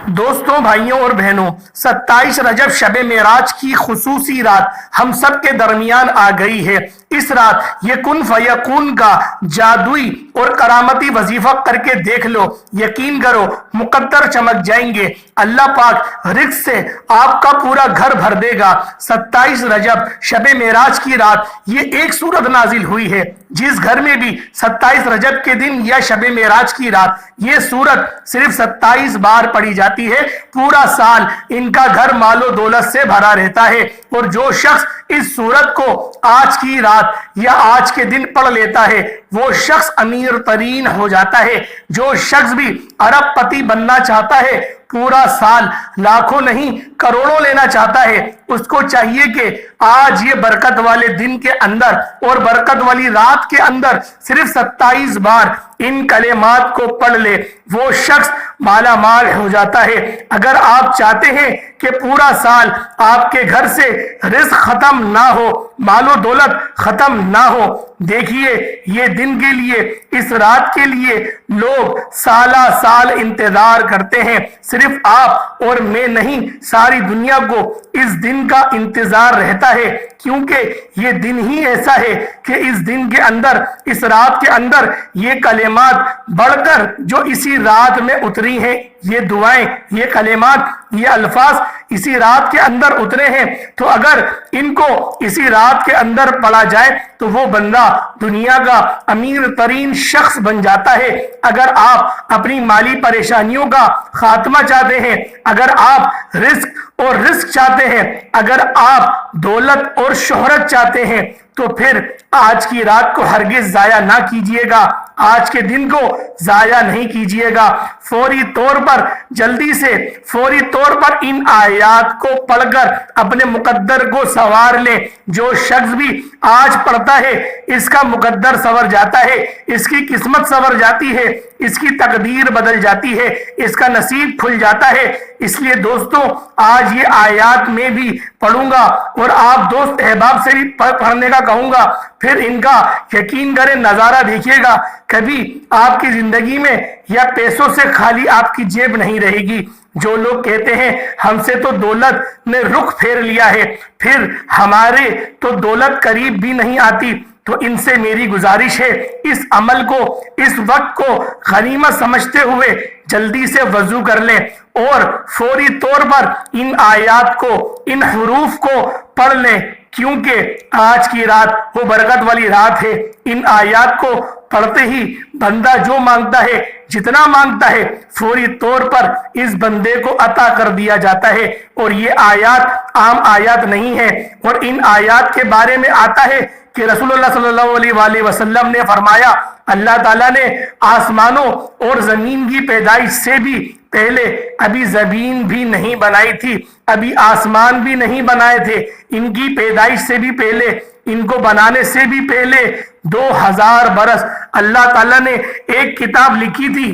دوستوں، بھائیوں اور بہنوں، 27 رجب شب معراج کی خصوصی رات ہم سب کے درمیان آ گئی ہے۔ اس رات یہ کن فیکون کا جادوئی اور کرامتی وظیفہ کر کے دیکھ لو، یقین کرو مقدر چمک جائیں گے۔ اللہ پاک رزق سے آپ کا پورا گھر بھر دے گا۔ 27 رجب شب معراج کی رات یہ ایک سورت نازل ہوئی ہے۔ جس گھر میں بھی 27 رجب کے دن یا شب معراج کی رات یہ سورت صرف 27 بار پڑھی جاتی ہے، پورا سال ان کا گھر مال و دولت سے بھرا رہتا ہے۔ اور جو شخص اس سورت کو آج کی رات یا آج کے دن پڑھ لیتا ہے وہ شخص امیر ترین ہو جاتا ہے۔ جو شخص بھی ارب پتی بننا چاہتا ہے، پورا سال لاکھوں نہیں کروڑوں لینا چاہتا ہے، اس کو چاہیے کہ آج یہ برکت والے دن کے اندر اور برکت والی رات کے اندر صرف 27 بار ان کلمات کو پڑھ لے، وہ شخص مالا مال ہو جاتا ہے۔ اگر آپ چاہتے ہیں کہ پورا سال آپ کے گھر سے رزق ختم نہ ہو، مال و دولت ختم نہ ہو، دیکھیے یہ دن کے لیے، اس رات کے لیے لوگ سالہ سال انتظار کرتے ہیں۔ صرف آپ اور میں نہیں، ساری دنیا کو اس دن کا انتظار رہتا ہے، کیونکہ یہ دن ہی ایسا ہے کہ اس دن کے اندر، اس رات کے اندر یہ کلمات بڑھ کر جو اسی رات میں اتری ہیں، یہ دعائیں، یہ کلمات، یہ الفاظ اسی رات کے اندر اترے ہیں، تو اگر ان کو اسی رات کے اندر پڑھا جائے تو وہ بندہ دنیا کا امیر ترین شخص بن جاتا ہے۔ اگر آپ اپنی مالی پریشانیوں کا خاتمہ چاہتے ہیں، اگر آپ رزق چاہتے ہیں، اگر آپ دولت اور شہرت چاہتے ہیں، تو پھر آج کی رات کو ہرگز ضائع نہ کیجیے گا، آج کے دن کو ضائع نہیں کیجیے گا۔ فوری طور پر، جلدی سے فوری طور پر ان آیات کو پڑھ کر اپنے مقدر کو سنوار لیں۔ جو شخص بھی آج پڑھتا ہے اس کا مقدر سنور جاتا ہے، اس کی قسمت سنور جاتی ہے، اس کی تقدیر بدل جاتی ہے، اس کا نصیب کھل جاتا ہے۔ اس لیے دوستوں، آج یہ آیات میں بھی پڑھوں گا اور آپ دوست احباب سے بھی پڑھنے کا کہوں گا، پھر ان کا یقین کریں نظارہ دیکھیے گا، کبھی آپ کی زندگی میں یا پیسوں سے خالی آپ کی جیب نہیں رہے گی۔ جو لوگ کہتے ہیں ہم سے تو دولت نے رخ پھیر لیا ہے، پھر ہمارے تو دولت قریب بھی نہیں آتی، تو ان سے میری گزارش ہے، اس عمل کو، اس وقت کو غنیمت سمجھتے ہوئے جلدی سے وضو کر لیں اور فوری طور پر ان آیات کو، ان حروف کو پڑھ لیں، کیونکہ آج کی رات وہ برکت والی رات ہے۔ ان آیات کو پڑھتے ہی بندہ جو مانگتا ہے، جتنا مانگتا ہے، فوری طور پر اس بندے کو عطا کر دیا جاتا ہے۔ اور یہ آیات عام آیات نہیں ہے، اور ان آیات کے بارے میں آتا ہے کہ رسول اللہ صلی اللہ علیہ وآلہ وسلم نے فرمایا، اللہ تعالیٰ نے آسمانوں اور زمین کی پیدائش سے بھی پہلے ابھی زمین بھی نہیں بنائی تھی، ابھی آسمان بھی نہیں بنائے تھے، ان کی پیدائش سے بھی پہلے، ان کو بنانے سے بھی پہلے 2000 برس اللہ تعالیٰ نے ایک کتاب لکھی تھی،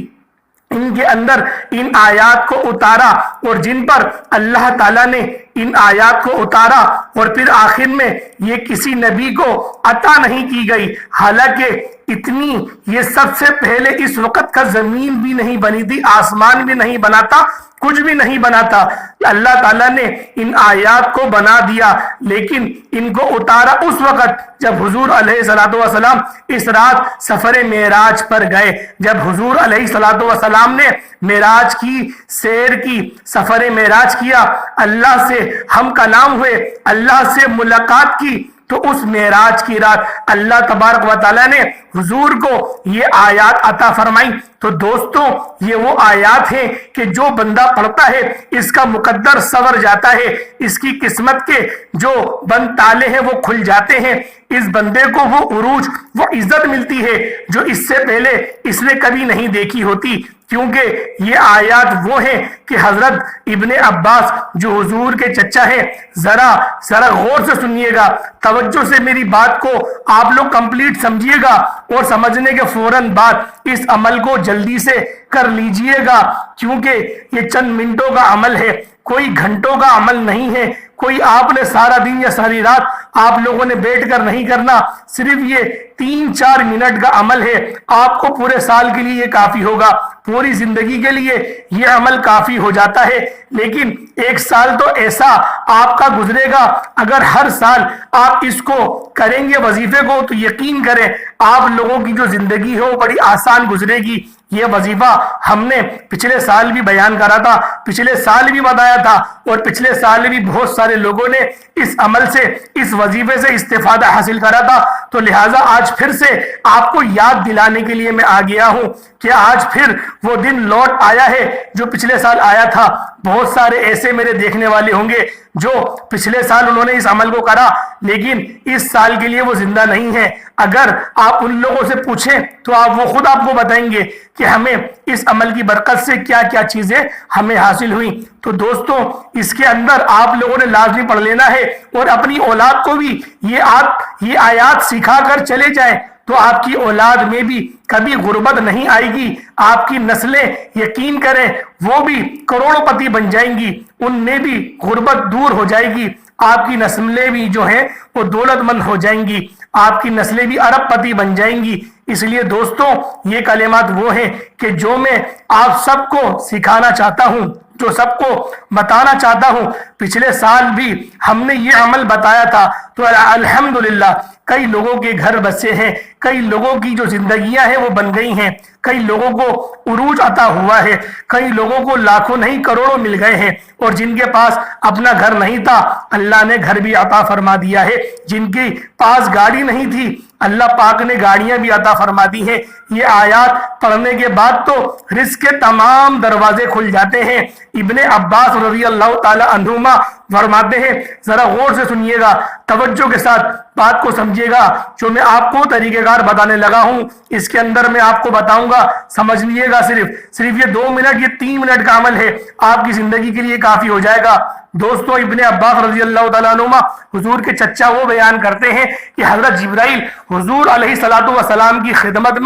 ان کے اندر ان آیات کو اتارا، اور جن پر اللہ تعالیٰ نے ان آیات کو اتارا اور پھر آخر میں یہ کسی نبی کو عطا نہیں کی گئی، حالانکہ اتنی یہ سب سے پہلے اس وقت کا زمین بھی نہیں بنی تھی، آسمان بھی نہیں بنا تھا، کچھ بھی نہیں بنا تھا۔ اللہ تعالیٰ نے ان آیات کو بنا دیا، لیکن ان کو اتارا اس وقت جب حضور علیہ الصلوۃ والسلام اس رات سفر معراج پر گئے، جب حضور علیہ الصلوۃ والسلام نے معراج کی سیر کی، سفر معراج کیا، اللہ سے ہم کلام ہوئے، اللہ سے ملاقات کی، تو اس معراج کی رات اللہ تبارک و تعالیٰ نے حضور کو یہ آیات عطا فرمائی۔ تو دوستوں، یہ وہ آیات ہیں کہ جو بندہ پڑھتا ہے اس کا مقدر سنور جاتا ہے، اس کی قسمت کے جو بند تالے ہیں وہ کھل جاتے ہیں، اس بندے کو وہ عروج، وہ عزت ملتی ہے جو اس سے پہلے اس نے کبھی نہیں دیکھی ہوتی۔ کیونکہ یہ آیات وہ ہیں کہ حضرت ابن عباس جو حضور کے چچا ہیں، ذرا غور سے سنیے گا، توجہ سے میری بات کو آپ لوگ کمپلیٹ سمجھیے گا، اور سمجھنے کے فوراً بعد اس عمل کو جلدی سے کر لیجئے گا، کیونکہ یہ چند منٹوں کا عمل ہے، کوئی گھنٹوں کا عمل نہیں ہے، کوئی آپ نے سارا دن یا ساری رات آپ لوگوں نے بیٹھ کر نہیں کرنا، صرف یہ 3-4 منٹ کا عمل ہے، آپ کو پورے سال کے لیے یہ کافی ہوگا۔ پوری زندگی کے لیے یہ عمل کافی ہو جاتا ہے، لیکن ایک سال تو ایسا آپ کا گزرے گا، اگر ہر سال آپ اس کو کریں گے وظیفے کو، تو یقین کریں آپ لوگوں کی جو زندگی ہے وہ بڑی آسان گزرے گی۔ یہ وظیفہ ہم نے پچھلے سال بھی بیان کرا تھا، پچھلے سال بھی بتایا تھا، اور پچھلے سال بھی بہت سارے لوگوں نے اس عمل سے، اس وظیفے سے استفادہ حاصل کرا تھا۔ تو لہٰذا آج پھر سے آپ کو یاد دلانے کے لیے میں آ گیا ہوں کہ آج پھر وہ دن لوٹ آیا ہے جو پچھلے سال آیا تھا۔ بہت سارے ایسے میرے دیکھنے والے ہوں گے جو پچھلے سال انہوں نے اس عمل کو کرا لیکن اس سال کے لیے وہ زندہ نہیں ہے۔ اگر آپ ان لوگوں سے پوچھیں تو وہ خود آپ کو بتائیں گے کہ ہمیں اس عمل کی برکت سے کیا کیا چیزیں ہمیں حاصل ہوئیں۔ تو دوستوں، اس کے اندر آپ لوگوں نے لازمی پڑھ لینا ہے اور اپنی اولاد کو بھی یہ آیات سکھا کر چلے جائیں، تو آپ کی اولاد میں بھی کبھی غربت نہیں آئے گی۔ آپ کی نسلیں یقین کریں وہ بھی کروڑ پتی بن جائیں گی، ان میں بھی غربت دور ہو جائے گی۔ آپ کی نسلیں بھی جو ہیں وہ دولت مند ہو جائیں گی، آپ کی نسلیں بھی ارب پتی بن جائیں گی۔ اس لیے دوستوں، یہ کلمات وہ ہیں کہ جو میں آپ سب کو سکھانا چاہتا ہوں، جو سب کو بتانا چاہتا ہوں۔ پچھلے سال بھی ہم نے یہ عمل بتایا تھا تو الحمدللہ کئی لوگوں کے گھر بسے ہیں، کئی لوگوں کی جو زندگیاں ہیں وہ بن گئی ہیں، کئی لوگوں کو عروج عطا ہوا ہے، کئی لوگوں کو لاکھوں نہیں کروڑوں مل گئے ہیں، اور جن کے پاس اپنا گھر نہیں تھا اللہ نے گھر بھی عطا فرما دیا ہے، جن کے پاس گاڑی نہیں تھی اللہ پاک نے گاڑیاں بھی عطا فرما دی ہیں۔ یہ آیات پڑھنے کے بعد تو رزق کے تمام دروازے کھل جاتے ہیں۔ ابن عباس رضی اللہ تعالی عنہما فرماتے ہیں، ذرا غور سے سنیے گا، توجہ کے ساتھ بات کو سمجھیے گا، جو میں آپ کو طریقہ کار بتانے لگا ہوں اس کے اندر میں آپ کو بتاؤں گا، سمجھ لیے گا۔ صرف یہ 2 منٹ، یہ 3 منٹ کا عمل ہے، آپ کی زندگی کے لیے کافی ہو جائے گا۔ دوستو، ابن عباس رضی اللہ تعالیٰ عنہما حضور کے چچا وہ بیان کرتے ہیں کہ حضرت جبرائیل حضور علیہ السلام کی خدمت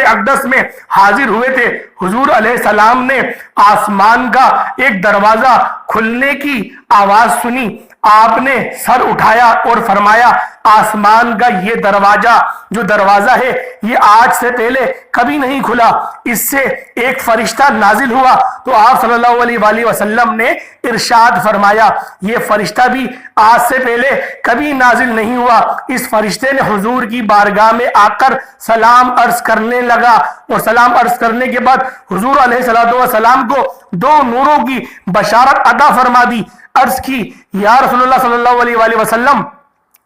اقدس میں حاضر ہوئے تھے۔ حضور علیہ السلام نے آسمان کا ایک دروازہ کھلنے کی آواز سنی، آپ نے سر اٹھایا اور فرمایا آسمان کا یہ دروازہ ہے یہ آج سے پہلے کبھی نہیں کھلا، اس سے ایک فرشتہ نازل ہوا۔ تو آپ صلی اللہ علیہ وآلہ وسلم نے ارشاد فرمایا یہ فرشتہ بھی آج سے پہلے کبھی نازل نہیں ہوا۔ اس فرشتے نے حضور کی بارگاہ میں آ کر سلام عرض کرنے لگا، اور سلام عرض کرنے کے بعد حضور علیہ السلام کو 2 نوروں کی بشارت عطا فرما دی۔ عرض کی یا رسول اللہ صلی اللہ علیہ وآلہ وسلم،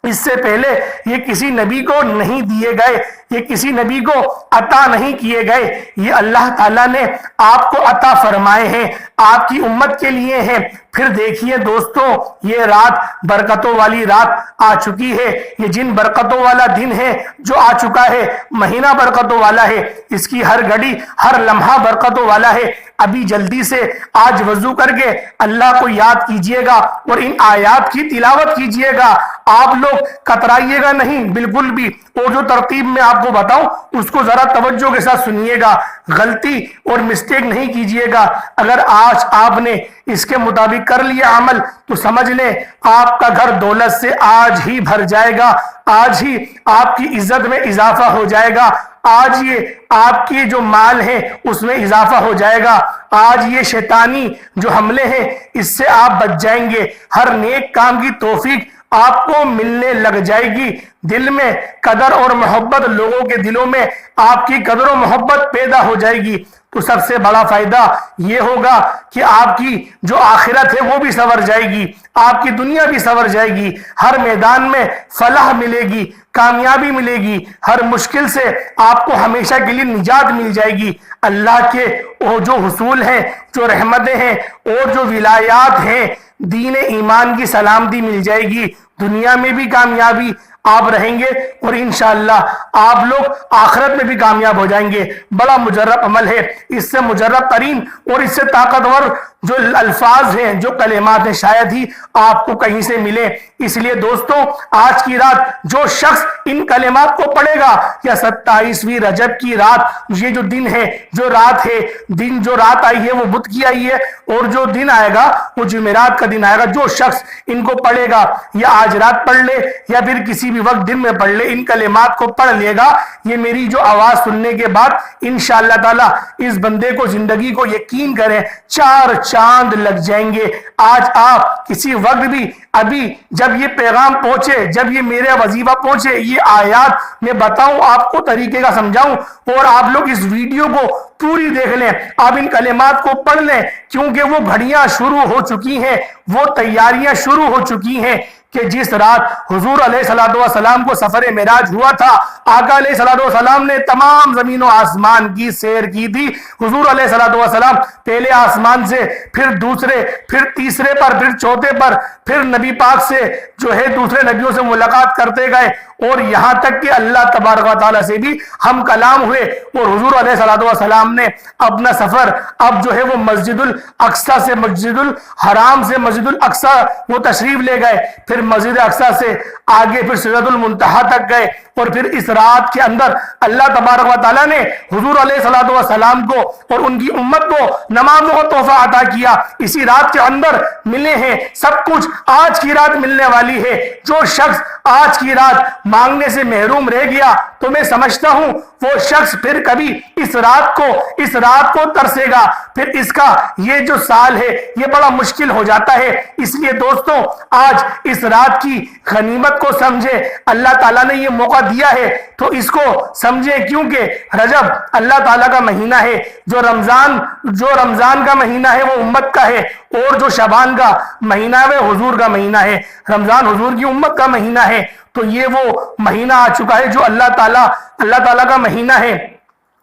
اس سے پہلے یہ کسی نبی کو نہیں دیے گئے، یہ کسی نبی کو عطا نہیں کیے گئے، یہ اللہ تعالیٰ نے آپ کو عطا فرمائے ہیں، آپ کی امت کے لیے ہیں۔ پھر دیکھیے دوستوں، یہ رات برکتوں والی رات آ چکی ہے، یہ جن برکتوں والا دن ہے جو آ چکا ہے، مہینہ برکتوں والا ہے، اس کی ہر گھڑی ہر لمحہ برکتوں والا ہے۔ ابھی جلدی سے آج وضو کر کے اللہ کو یاد کیجئے گا اور ان آیات کی تلاوت کیجئے گا۔ آپ لوگ کترائیے گا نہیں بالکل بھی، اور جو ترتیب میں آپ کو بتاؤں اس کو ذرا توجہ کے ساتھ سنیے گا، غلطی اور مسٹیک نہیں کیجئے گا۔ اگر آج آپ نے اس کے مطابق کر لیا عمل تو سمجھ لیں آپ کا گھر دولت سے آج ہی بھر جائے گا، آج ہی آپ کی عزت میں اضافہ ہو جائے گا، آج یہ آپ کی جو مال ہے اس میں اضافہ ہو جائے گا، آج یہ شیطانی جو حملے ہیں اس سے آپ بچ جائیں گے، ہر نیک کام کی توفیق آپ کو ملنے لگ جائے گی، دل میں قدر اور محبت، لوگوں کے دلوں میں آپ کی قدر و محبت پیدا ہو جائے گی۔ تو سب سے بڑا فائدہ یہ ہوگا کہ آپ کی جو آخرت ہے وہ بھی سنور جائے گی، آپ کی دنیا بھی سنور جائے گی، ہر میدان میں فلاح ملے گی، کامیابی ملے گی، ہر مشکل سے آپ کو ہمیشہ کے لیے نجات مل جائے گی۔ اللہ کے وہ جو حصول ہیں، جو رحمتیں ہیں اور جو ولایات ہیں، دین ایمان کی سلامتی مل جائے گی، دنیا میں بھی کامیابی آپ رہیں گے اور انشاءاللہ آپ لوگ آخرت میں بھی کامیاب ہو جائیں گے۔ بڑا مجرب عمل ہے، اس سے مجرب ترین اور اس سے طاقتور جو الفاظ ہیں، جو کلمات ہیں، شاید ہی آپ کو کہیں سے ملے۔ اس لیے دوستوں، آج کی رات جو شخص ان کلمات کو پڑھے گا، یا 27ویں رجب کی رات، یہ جو دن ہے، جو رات ہے، دن جو رات آئی ہے وہ بدھ کی آئی ہے، اور جو دن آئے گا وہ جمعرات کا دن آئے گا، جو شخص ان کو پڑھے گا یا آج رات پڑھ لے یا پھر کسی بھی بھی وقت دن میں پڑھ لے، ان کلمات کو پڑھ لے گا، یہ میری جو آواز سننے کے بعد انشاءاللہ تعالی اس بندے کو زندگی کو یقین کریں 4 چاند لگ جائیں گے۔ آج آپ کسی وقت بھی ابھی جب یہ پیغام پہنچے، جب یہ میرے وظیفہ پہنچے، یہ آیات میں بتاؤں آپ کو، طریقے کا سمجھاؤں، اور آپ لوگ اس ویڈیو کو پوری دیکھ لیں، آپ ان کلمات کو پڑھ لیں، کیونکہ وہ گھڑیاں شروع ہو چکی ہیں، وہ تیاریاں شروع ہو چکی ہیں کہ جس رات حضور علیہ السلام کو سفر معراج ہوا تھا، آقا علیہ السلام نے تمام زمین و آسمان کی سیر کی تھی۔ حضور علیہ السلام پہلے آسمان سے، پھر دوسرے، پھر تیسرے پر، پھر چوتھے پر، پھر نبی پاک سے جو ہے دوسرے نبیوں سے ملاقات کرتے گئے، اور یہاں تک کہ اللہ تبارک و تعالیٰ سے بھی ہم کلام ہوئے، اور حضور علیہ السلام نے اپنا سفر اب جو ہے وہ مسجد الاقصی سے، مسجد الحرام سے مسجد الاقصی وہ تشریف لے گئے، پھر مسجد اقصی سے آگے پھر سدرۃ المنتہا تک گئے، اور پھر اس رات کے اندر اللہ تبارک و تعالیٰ نے حضور علیہ السلام کو اور ان کی امت کو نمازوں کا تحفہ عطا کیا، اسی رات کے اندر ملے ہیں سب کچھ، آج کی رات ملنے والی ہے۔ جو شخص آج کی رات مانگنے سے محروم رہ گیا تو میں سمجھتا ہوں وہ شخص پھر کبھی اس رات کو ترسے گا، پھر اس کا یہ جو سال ہے یہ بڑا مشکل ہو جاتا ہے۔ اس لیے دوستوں آج اس رات کی غنیمت کو سمجھے، اللہ تعالیٰ نے یہ موقع دیا ہے تو اس کو سمجھے، کیونکہ رجب اللہ تعالیٰ کا مہینہ ہے، جو رمضان کا مہینہ ہے وہ امت کا ہے، اور جو شعبان کا مہینہ ہے وہ حضور کا مہینہ ہے، رمضان حضور کی امت کا مہینہ ہے، تو یہ وہ مہینہ آ چکا ہے جو اللہ تعالیٰ کا مہینہ ہے،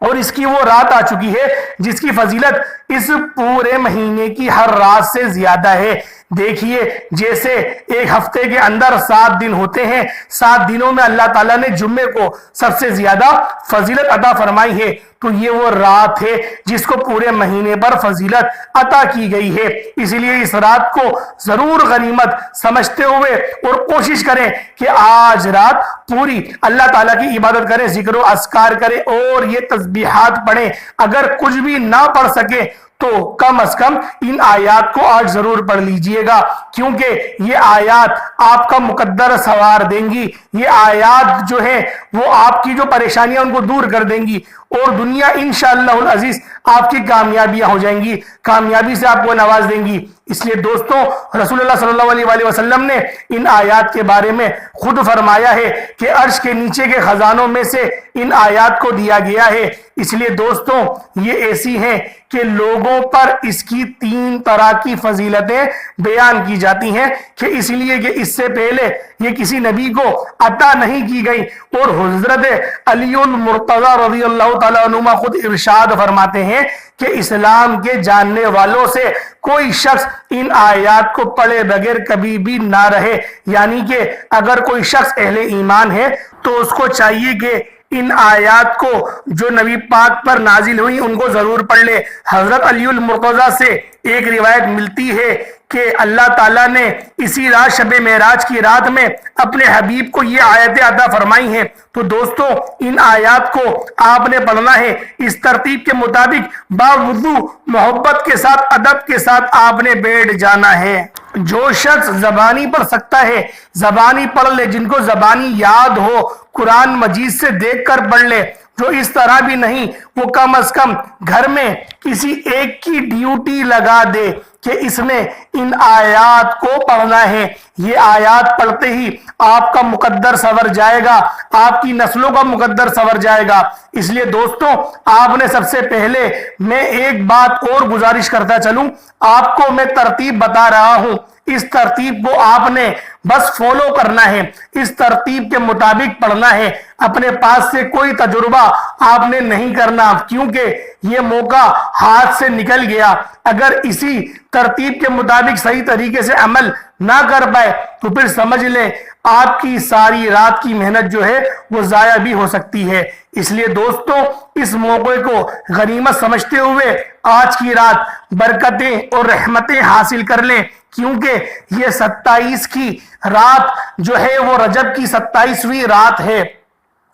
اور اس کی وہ رات آ چکی ہے جس کی فضیلت اس پورے مہینے کی ہر رات سے زیادہ ہے۔ دیکھیے جیسے ایک ہفتے کے اندر 7 دن ہوتے ہیں، 7 دنوں میں اللہ تعالیٰ نے جمعے کو سب سے زیادہ فضیلت عطا فرمائی ہے، تو یہ وہ رات ہے جس کو پورے مہینے پر فضیلت عطا کی گئی ہے۔ اس لیے اس رات کو ضرور غنیمت سمجھتے ہوئے اور کوشش کریں کہ آج رات پوری اللہ تعالیٰ کی عبادت کریں، ذکر و اذکار کریں، اور یہ تسبیحات پڑھیں۔ اگر کچھ بھی نہ پڑھ سکے تو کم از کم ان آیات کو آج ضرور پڑھ لیجئے گا، کیونکہ یہ آیات آپ کا مقدر سوار دیں گی، یہ آیات جو ہیں وہ آپ کی جو پریشانیاں ان کو دور کر دیں گی، اور دنیا انشاءاللہ العزیز آپ کی کامیابیاں ہو جائیں گی، کامیابی سے آپ کو نواز دیں گی۔ اس لیے دوستوں رسول اللہ صلی اللہ علیہ وسلم نے ان آیات کے بارے میں خود فرمایا ہے کہ عرش کے نیچے کے خزانوں میں سے ان آیات کو دیا گیا ہے۔ اس لیے دوستوں یہ ایسی ہیں کہ لوگوں پر اس کی 3 طرح کی فضیلتیں بیان کی جاتی ہیں، کہ اس لیے کہ اس سے پہلے یہ کسی نبی کو عطا نہیں کی گئی، اور حضرت علی المرتضی رضی اللہ تعالیٰ عنہ خود ارشاد فرماتے ہیں کہ اسلام کے جاننے والوں سے کوئی شخص ان آیات کو پڑھے بغیر کبھی بھی نہ رہے، یعنی کہ اگر کوئی شخص اہل ایمان ہے تو اس کو چاہیے کہ ان آیات کو جو نبی پاک پر نازل ہوئی ان کو ضرور پڑھ لے۔ حضرت علی المرتضی سے ایک روایت ملتی ہے کہ اللہ تعالیٰ نے اسی رات شب معراج کی رات میں اپنے حبیب کو یہ آیتیں عطا فرمائی ہیں، تو دوستوں ان آیات کو آپ نے پڑھنا ہے، اس ترتیب کے مطابق باوضو محبت کے ساتھ ادب کے ساتھ آپ نے بیٹھ جانا ہے۔ جو شخص زبانی پڑھ سکتا ہے زبانی پڑھ لے، جن کو زبانی یاد ہو قرآن مجید سے دیکھ کر پڑھ لے، جو اس طرح بھی نہیں وہ کم از کم گھر میں کسی ایک کی ڈیوٹی لگا دے کہ اس نے ان آیات کو پڑھنا ہے۔ یہ آیات پڑھتے ہی آپ کا مقدر سنور جائے گا، آپ کی نسلوں کا مقدر سنور جائے گا۔ اس لیے دوستوں آپ نے سب سے پہلے میں ایک بات اور گزارش کرتا چلوں، آپ کو میں ترتیب بتا رہا ہوں، اس ترتیب کو آپ نے بس فالو کرنا ہے، اس ترتیب کے مطابق پڑھنا ہے، اپنے پاس سے کوئی تجربہ آپ نے نہیں کرنا، کیونکہ یہ موقع ہاتھ سے نکل گیا۔ اگر اسی ترتیب کے مطابق صحیح طریقے سے عمل نہ کر پائے تو پھر سمجھ لیں آپ کی ساری رات کی محنت جو ہے وہ ضائع بھی ہو سکتی ہے۔ اس لیے دوستوں اس موقع کو غنیمت سمجھتے ہوئے آج کی رات برکتیں اور رحمتیں حاصل کر لیں، کیونکہ یہ 27 کی رات جو ہے وہ رجب کی 27ویں رات ہے،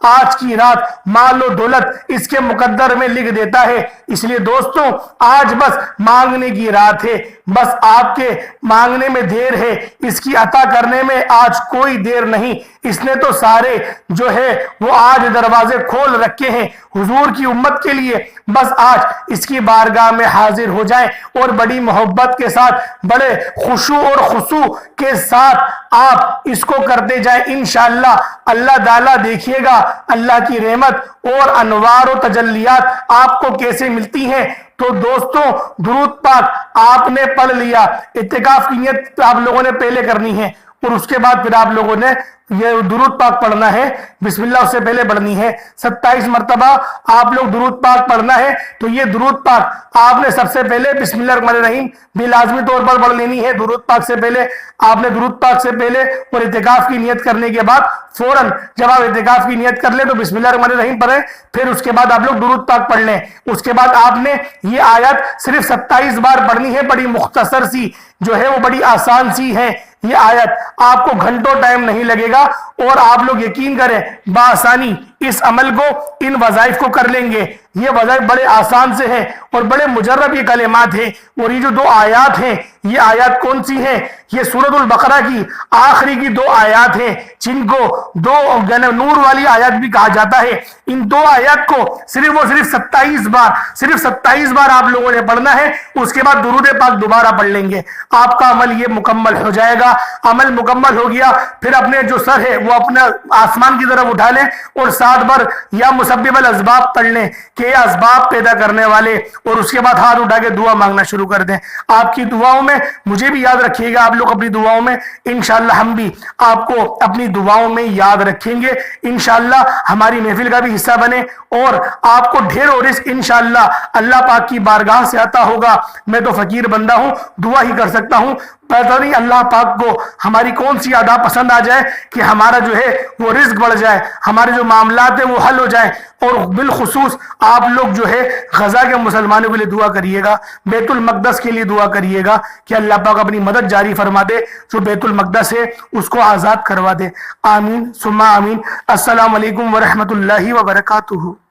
آج کی رات مال و دولت اس کے مقدر میں لکھ دیتا ہے۔ اس لیے دوستوں آج بس مانگنے کی رات ہے، بس آپ کے مانگنے میں دیر ہے، اس کی عطا کرنے میں آج کوئی دیر نہیں۔ اس نے تو سارے جو ہے وہ آج دروازے کھول رکھے ہیں حضور کی امت کے لیے، بس آج اس کی بارگاہ میں حاضر ہو جائیں اور بڑی محبت کے ساتھ بڑے خشوع اور خضوع کے ساتھ آپ اس کو کرتے جائیں۔ انشاءاللہ اللہ تعالیٰ دیکھیے گا اللہ کی رحمت اور انوار و تجلیات آپ کو کیسے ملتی ہیں۔ تو دوستوں درود پاک آپ نے پڑھ لیا، اعتکاف کی نیت آپ لوگوں نے پہلے کرنی ہے اور اس کے بعد پھر آپ لوگوں نے یہ درود پاک پڑھنا ہے، بسم اللہ اس سے پہلے پڑھنی ہے 27 مرتبہ آپ لوگ درود پاک پڑھنا ہے۔ تو یہ درود پاک آپ نے سب سے پہلے بسم اللہ الرحمن الرحیم بھی لازمی طور پر پڑھ لینی ہے۔ درود پاک سے پہلے آپ نے درود پاک سے پہلے اور اعتکاف کی نیت کرنے کے بعد فوراً جب آپ اعتکاف کی نیت کر لیں تو بسم اللہ الرحمن الرحیم پڑھیں، پھر اس کے بعد آپ لوگ درود پاک پڑھ لیں۔ اس کے بعد آپ نے یہ آیت صرف 27 بار پڑھنی ہے، بڑی مختصر سی جو ہے وہ بڑی آسان سی ہے یہ آیت، آپ کو گھنٹوں ٹائم نہیں لگے گا اور آپ لوگ یقین کریں بآسانی اس عمل کو ان وظائف کو کر لیں گے۔ یہ وظائف بڑے آسان سے ہیں اور بڑے مجرب یہ کلمات ہیں، اور یہ جو 2 آیات ہیں یہ آیات کون سی ہیں؟ یہ سورۃ البقرہ کی آخری کی 2 آیات ہیں جن کو 2 نور والی آیات بھی کہا جاتا ہے۔ ان 2 آیات کو صرف اور صرف 27 بار آپ لوگوں نے پڑھنا ہے، اس کے بعد درود پاک دوبارہ پڑھ لیں گے، آپ کا عمل یہ مکمل ہو جائے گا۔ عمل مکمل ہو گیا پھر اپنے جو سر ہے وہ اپنا آسمان کی طرف اٹھا لیں اور 7 بار یا مسبب الاسباب پڑھ لیں کہ یہ اسباب پیدا کرنے والے، اور اس کے بعد ہاتھ اٹھا کے دعا مانگنا شروع کر دیں۔ آپ کی دعاؤں میں مجھے بھی یاد رکھیے گا، آپ لوگ اپنی دعاؤں میں انشاءاللہ ہم بھی آپ کو اپنی دعاؤں میں یاد رکھیں گے۔ انشاءاللہ ہماری محفل کا بھی حصہ بنے اور آپ کو ڈھیر و رزق انشاءاللہ اللہ پاک کی بارگاہ سے عطا ہوگا۔ میں تو فقیر بندہ ہوں، دعا ہی کر سکتا ہوں، پتہ نہیں اللہ پاک کو ہماری کون سی ادا پسند آ جائے کہ ہمارا جو ہے وہ رزق بڑھ جائے، ہمارے جو معاملات ہیں وہ حل ہو جائیں۔ اور بالخصوص آپ لوگ جو ہے غزہ کے مسلمانوں کے لیے دعا کریے گا، بیت المقدس کے لیے دعا کریے گا کہ اللہ پاک اپنی مدد جاری فرما دے، جو بیت المقدس ہے اس کو آزاد کروا دے۔ آمین ثم آمین۔ السلام علیکم ورحمۃ اللہ وبرکاتہ۔